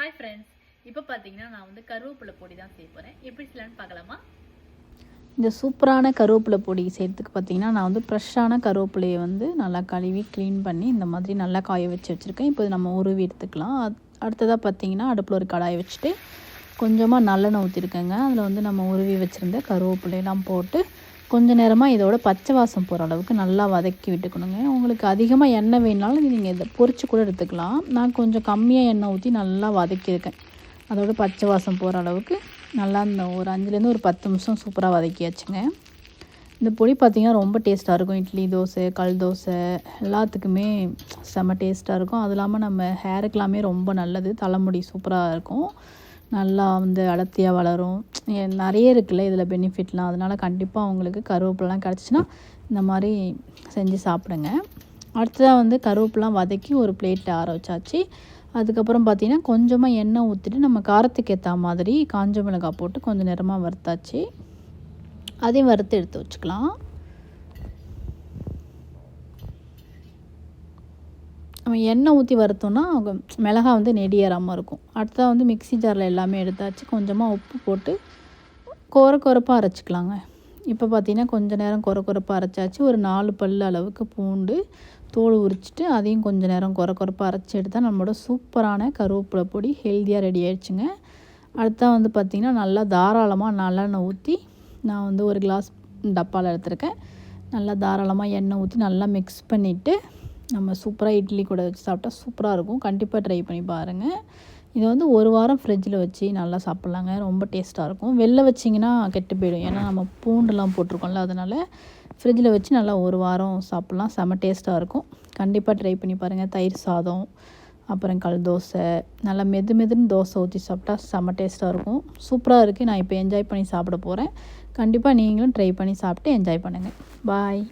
Hi friends, இப்போ பார்த்தீங்கன்னா நான் வந்து கருவேப்பிலை பொடி தான் செய்ய போகிறேன். எப்படி செய்யலான்னு பார்க்கலாமா? இந்த சூப்பரான கருவேப்பிலை பொடி செய்கிறதுக்கு பார்த்தீங்கன்னா நான் வந்து ஃப்ரெஷ்ஷான கருவேப்பிலையை வந்து நல்லா கழுவி க்ளீன் பண்ணி இந்த மாதிரி நல்லா காய வச்சு வச்சுருக்கேன். இப்போ நம்ம உருவி எடுத்துக்கலாம். அடுத்ததாக பார்த்தீங்கன்னா அடுப்பில் ஒரு கடாயை வச்சுட்டு கொஞ்சமாக நல்லெண்ணெய் ஊற்றிருக்கேங்க. அதில் வந்து நம்ம உருவி வச்சுருந்த கருவேப்பிலையெல்லாம் போட்டு கொஞ்சம் நேரமாக இதோட பச்சை வாசம் போகிற அளவுக்கு நல்லா வதக்கி விட்டுக்கணுங்க. உங்களுக்கு அதிகமாக எண்ணெய் வேணுனாலும் நீங்கள் இதை பொரிச்சு கூட எடுத்துக்கலாம். நான் கொஞ்சம் கம்மியாக எண்ணெய் ஊற்றி நல்லா வதக்கியிருக்கேன். அதோட பச்சை வாசம் போகிற அளவுக்கு நல்லா இந்த ஒரு 5லேருந்து ஒரு 10 நிமிஷம் சூப்பராக வதக்கியாச்சுங்க. இந்த பொடி பார்த்திங்கன்னா ரொம்ப டேஸ்ட்டாக இருக்கும். இட்லி, தோசை, கல் தோசை எல்லாத்துக்குமே செம்ம டேஸ்ட்டாக இருக்கும். அது இல்லாமல் நம்ம ஹேருக்கெல்லாமே ரொம்ப நல்லது. தலைமுடி சூப்பராக இருக்கும். நல்லா வந்து அடர்த்தியாக வளரும். நிறைய இருக்குல்ல இதில் பெனிஃபிட்லாம். அதனால் கண்டிப்பாக உங்களுக்கு கருவேப்பிலாம் கிடச்சின்னா இந்த மாதிரி செஞ்சு சாப்பிடுங்க. அடுத்ததாக வந்து கருவேப்பிலாம் வதக்கி ஒரு பிளேட்டில் ஆற வச்சாச்சு. அதுக்கப்புறம் பார்த்திங்கன்னா கொஞ்சமாக எண்ணெய் ஊற்றிட்டு நம்ம காரத்துக்கு ஏற்ற மாதிரி காஞ்ச மிளகாய் போட்டு கொஞ்சம் நேரமாக வறுத்தாச்சு. அதையும் வறுத்து எடுத்து வச்சுக்கலாம். நம்ம எண்ணெய் ஊற்றி வறுத்தோன்னா மிளகாய் வந்து நெடியேறாமல் இருக்கும். அடுத்ததாக வந்து மிக்ஸி ஜாரில் எல்லாமே எடுத்தாச்சு. கொஞ்சமாக உப்பு போட்டு கொரப்பாக அரைச்சிக்கலாங்க. இப்போ பார்த்திங்கன்னா கொஞ்சம் நேரம் கொரப்பாக அரைச்சாச்சு. ஒரு 4 பல் அளவுக்கு பூண்டு தோல் உரிச்சிட்டு அதையும் கொஞ்சம் நேரம் கொரப்பாக அரைச்சி எடுத்தால் நம்மளோட சூப்பரான கருவேப்பிலை பொடி ஹெல்த்தியாக ரெடி ஆகிடுச்சுங்க. அடுத்தா வந்து பார்த்திங்கன்னா நல்லா தாராளமாக நல்லெண்ணெய் ஊற்றி நான் வந்து ஒரு கிளாஸ் டப்பாவில் எடுத்துருக்கேன். நல்லா தாராளமாக எண்ணெய் ஊற்றி நல்லா மிக்ஸ் பண்ணிவிட்டு நம்ம சூப்பராக இட்லி கூட வச்சு சாப்பிட்டா சூப்பராக இருக்கும். கண்டிப்பாக ட்ரை பண்ணி பாருங்கள். இதை வந்து ஒரு வாரம் ஃப்ரிட்ஜில் வச்சு நல்லா சாப்பிட்லாங்க. ரொம்ப டேஸ்ட்டாக இருக்கும். வெளில வச்சிங்கன்னா கெட்டு போயிடும். ஏன்னா நம்ம பூண்டுலாம் போட்டிருக்கோம்ல, அதனால் ஃப்ரிட்ஜில் வச்சு நல்லா ஒரு வாரம் சாப்பிட்லாம். செம்ம டேஸ்ட்டாக இருக்கும். கண்டிப்பாக ட்ரை பண்ணி பாருங்கள். தயிர் சாதம், அப்புறம் கல் தோசை, நல்லா மெதுன்னு தோசை ஊற்றி சாப்பிட்டா செம்ம டேஸ்ட்டாக இருக்கும். சூப்பராக இருக்குது. நான் இப்போ என்ஜாய் பண்ணி சாப்பிட போகிறேன். கண்டிப்பாக நீங்களும் ட்ரை பண்ணி சாப்பிட்டு என்ஜாய் பண்ணுங்கள். பாய்.